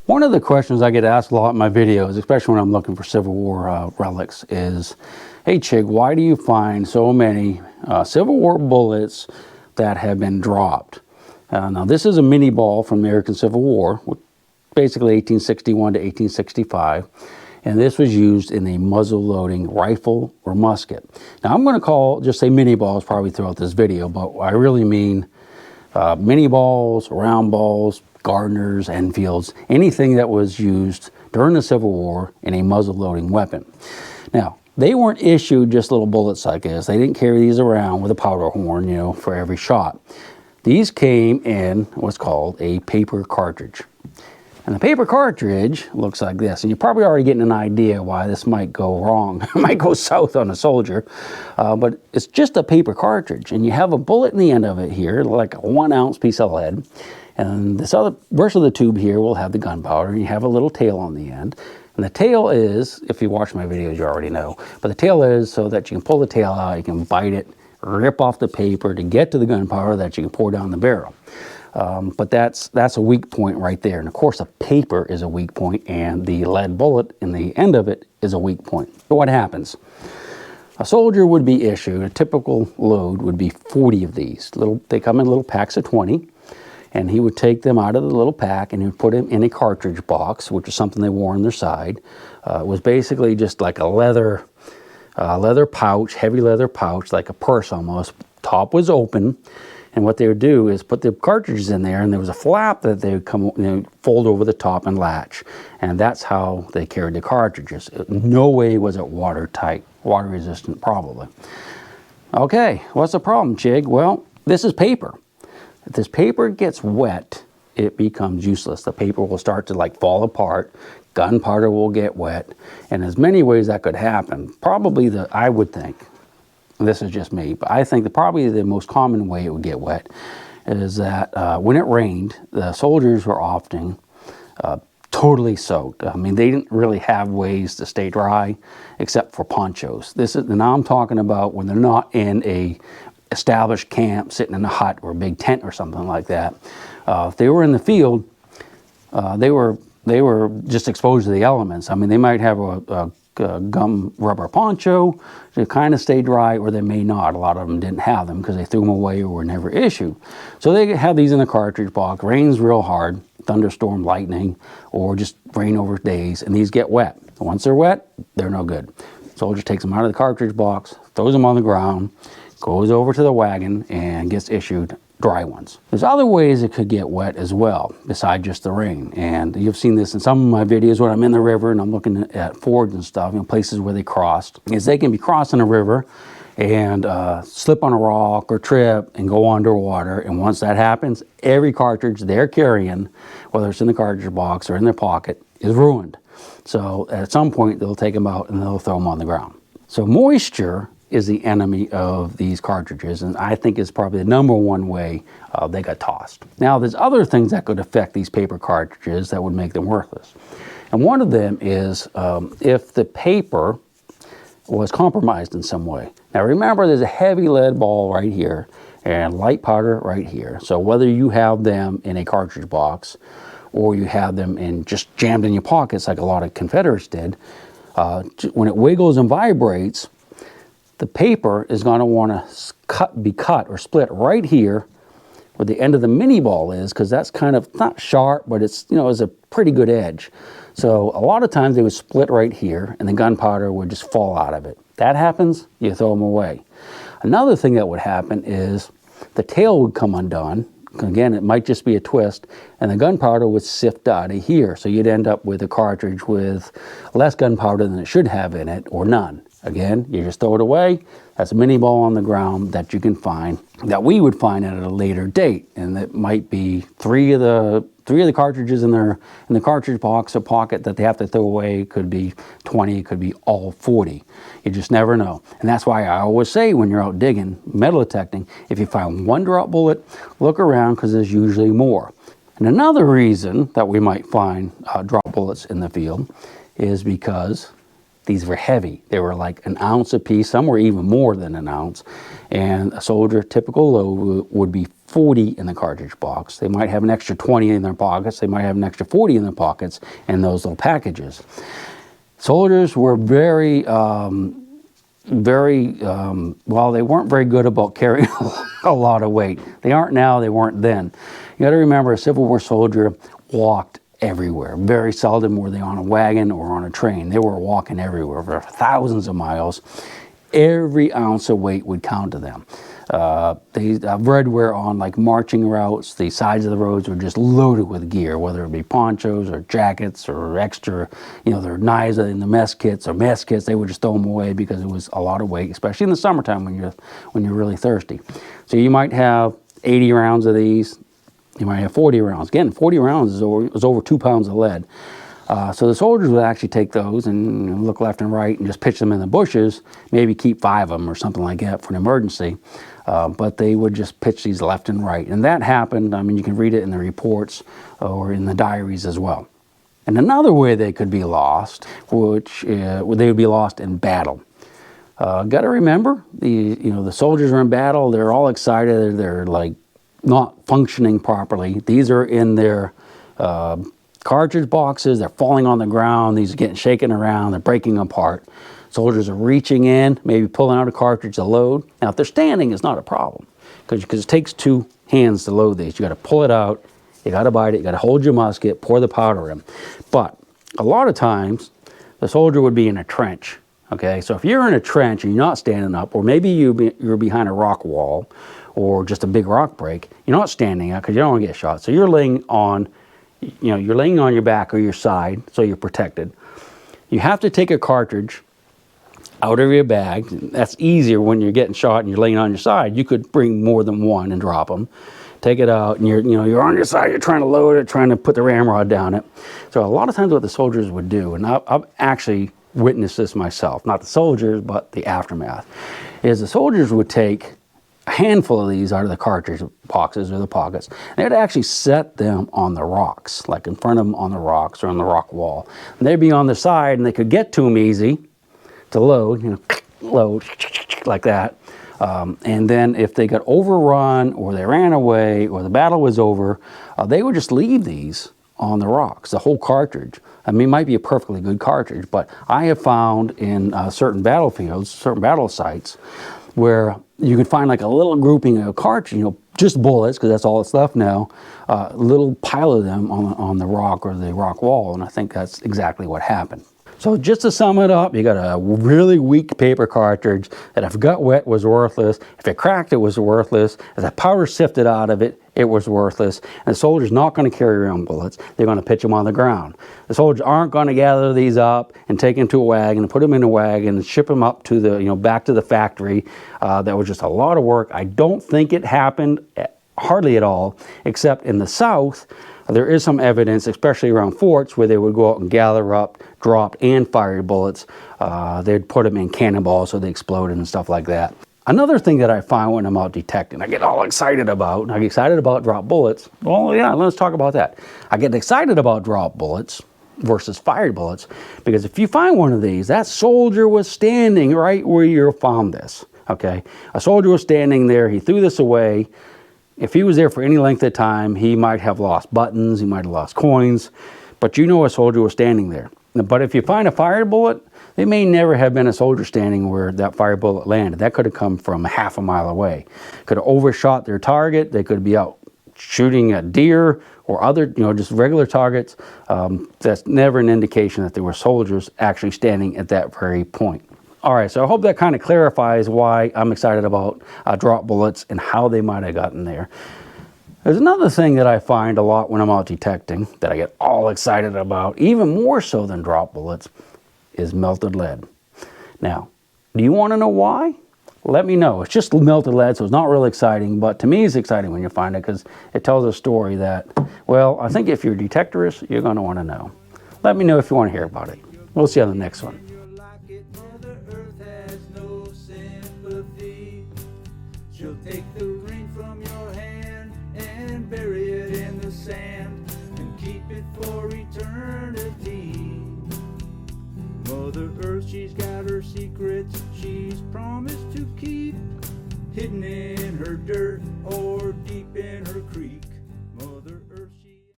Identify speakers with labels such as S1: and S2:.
S1: One of the questions I get asked a lot in my videos, especially when I'm looking for Civil War relics, is, hey Chig, why do you find so many Civil War bullets that have been dropped? Now this is a mini ball from the American Civil War, basically 1861 to 1865, and this was used in a muzzle loading rifle or musket. Now I'm going to just say mini balls probably throughout this video, but I really mean mini balls, round balls, Gardners, Enfields, anything that was used during the Civil War in a muzzle loading weapon. Now, they weren't issued just little bullets like this. They didn't carry these around with a powder horn, you know, for every shot. These came in what's called a paper cartridge. And the paper cartridge looks like this. And you're probably already getting an idea why this might go wrong. It might go south on a soldier. But it's just a paper cartridge. And you have a bullet in the end of it here, like a 1 ounce piece of lead. And this other rest of the tube here will have the gunpowder. And you have a little tail on the end. And the tail is, if you watch my videos, you already know. But the tail is so that you can pull the tail out, you can bite it, rip off the paper to get to the gunpowder that you can pour down the barrel. But that's a weak point right there. And of course, the paper is a weak point, and the lead bullet in the end of it is a weak point. So what happens? A soldier would be issued, a typical load would be 40 of these. They come in little packs of 20, and he would take them out of the little pack and he would put them in a cartridge box, which is something they wore on their side. It was basically just like a leather pouch, heavy leather pouch, like a purse almost. Top was open. And what they would do is put the cartridges in there, and there was a flap that they would fold over the top and latch. And that's how they carried the cartridges. No way was it watertight, water resistant probably. Okay, what's the problem, Chig? Well, this is paper. If this paper gets wet, it becomes useless. The paper will start to like fall apart. Gunpowder will get wet. And there's many ways that could happen. Probably I would think, this is just me, but I think that probably the most common way it would get wet is that when it rained, the soldiers were often totally soaked. I mean, they didn't really have ways to stay dry except for ponchos. Now I'm talking about when they're not in a established camp, sitting in a hut or a big tent or something like that. If they were in the field, they were just exposed to the elements. I mean, they might have a gum rubber poncho to kind of stay dry, or they may not. A lot of them didn't have them because they threw them away or were never issued. So they have these in a cartridge box. Rains real hard, thunderstorm, lightning, or just rain over days, and these get wet. Once they're wet, they're no good. Soldier takes them out of the cartridge box, throws them on the ground, goes over to the wagon, and gets issued dry ones. There's other ways it could get wet as well, besides just the rain. And you've seen this in some of my videos when I'm in the river and I'm looking at fords and stuff, places where they crossed, is they can be crossing a river and slip on a rock or trip and go underwater. And once that happens, every cartridge they're carrying, whether it's in the cartridge box or in their pocket, is ruined. So at some point, they'll take them out and they'll throw them on the ground. So moisture is the enemy of these cartridges, and I think it's probably the #1 way they got tossed. Now, there's other things that could affect these paper cartridges that would make them worthless. And one of them is if the paper was compromised in some way. Now remember, there's a heavy lead ball right here and light powder right here. So whether you have them in a cartridge box or you have them just jammed in your pockets like a lot of Confederates did, when it wiggles and vibrates, the paper is going to want to be cut or split right here where the end of the mini ball is, because that's kind of not sharp, but it's a pretty good edge. So a lot of times they would split right here and the gunpowder would just fall out of it. That happens, you throw them away. Another thing that would happen is the tail would come undone. Again, it might just be a twist, and the gunpowder would sift out of here. So you'd end up with a cartridge with less gunpowder than it should have in it, or none. Again, you just throw it away. That's a mini ball on the ground that you can find, that we would find at a later date. And it might be three of the cartridges in the cartridge box or pocket that they have to throw away. It could be 20, it could be all 40. You just never know. And that's why I always say when you're out digging, metal detecting, if you find one drop bullet, look around, because there's usually more. And another reason that we might find drop bullets in the field is because these were heavy. They were like an ounce a piece. Some were even more than an ounce. And a soldier, typical load would be 40 in the cartridge box. They might have an extra 20 in their pockets. They might have an extra 40 in their pockets in those little packages. Soldiers were very, well, they weren't very good about carrying a lot of weight. They aren't now, they weren't then. You got to remember, a Civil War soldier walked everywhere. Very seldom were they on a wagon or on a train. They were walking everywhere for thousands of miles. Every ounce of weight would count to them. I've read where on like marching routes, the sides of the roads were just loaded with gear, whether it be ponchos or jackets or extra, their knives in the mess kits or mess kits. They would just throw them away because it was a lot of weight, especially in the summertime when you're really thirsty. So you might have 80 rounds of these. You might have 40 rounds. Again, 40 rounds is over 2 pounds of lead. So the soldiers would actually take those and look left and right and just pitch them in the bushes, maybe keep 5 of them or something like that for an emergency. But they would just pitch these left and right. And that happened, I mean, you can read it in the reports or in the diaries as well. And another way they could be lost, which they would be lost in battle. Got to remember, the soldiers are in battle, they're all excited, they're like not functioning properly. These are in their cartridge boxes, they're falling on the ground, these are getting shaken around, they're breaking apart. Soldiers are reaching in, maybe pulling out a cartridge to load. Now, if they're standing, it's not a problem because it takes 2 hands to load these. You got to pull it out, you got to bite it, you got to hold your musket, pour the powder in. But a lot of times, the soldier would be in a trench. Okay, so if you're in a trench and you're not standing up, or maybe you're behind a rock wall, or just a big rock break, you're not standing up because you don't want to get shot. So you're laying on, you're laying on your back or your side, so you're protected. You have to take a cartridge out of your bag. That's easier when you're getting shot and you're laying on your side. You could bring more than one and drop them. Take it out, and you're on your side. You're trying to load it, trying to put the ramrod down it. So a lot of times, what the soldiers would do, and I've actually witnessed this myself, not the soldiers, but the aftermath, is the soldiers would take a handful of these out of the cartridge boxes or the pockets. They'd actually set them on the rocks, like in front of them on the rocks or on the rock wall. And they'd be on the side, and they could get to them easy to load, load like that. And then if they got overrun or they ran away or the battle was over, they would just leave these on the rocks, the whole cartridge. I mean, it might be a perfectly good cartridge, but I have found in certain battlefields, certain battle sites, where you can find like a little grouping of cartridge, just bullets, because that's all that's left now, a little pile of them on the rock or the rock wall, and I think that's exactly what happened. So just to sum it up, you got a really weak paper cartridge that if it got wet was worthless, if it cracked it was worthless, if the powder sifted out of it, it was worthless, and the soldier's not going to carry around bullets, they're going to pitch them on the ground. The soldiers aren't going to gather these up and take them to a wagon and put them in a wagon and ship them up to the, back to the factory. That was just a lot of work. I don't think it happened hardly at all, except in the South. There is some evidence, especially around forts, where they would go out and gather up, dropped, and fired bullets. They'd put them in cannonballs so they exploded and stuff like that. Another thing that I find when I'm out detecting, I get all excited about, I get excited about drop bullets. Well, yeah, let's talk about that. I get excited about drop bullets versus fired bullets, because if you find one of these, that soldier was standing right where you found this, okay? A soldier was standing there, he threw this away. If he was there for any length of time, he might have lost buttons, he might have lost coins, but a soldier was standing there. But if you find a fired bullet, they may never have been a soldier standing where that fired bullet landed. That could have come from half a mile away. Could have overshot their target. They could be out shooting at deer or other, just regular targets. That's never an indication that there were soldiers actually standing at that very point. All right, so I hope that kind of clarifies why I'm excited about drop bullets and how they might have gotten there. There's another thing that I find a lot when I'm out detecting that I get all excited about, even more so than drop bullets, is melted lead. Now, do you want to know why? Let me know. It's just melted lead, so it's not really exciting, but to me it's exciting when you find it because it tells a story that, well, I think if you're a detectorist, you're going to want to know. Let me know if you want to hear about it. We'll see you on the next one.
S2: She'll take the ring from your hand and bury it in the sand and keep it for eternity. Mother Mother Earth, she's got her secrets she's promised to keep, hidden in her dirt or deep in her creek.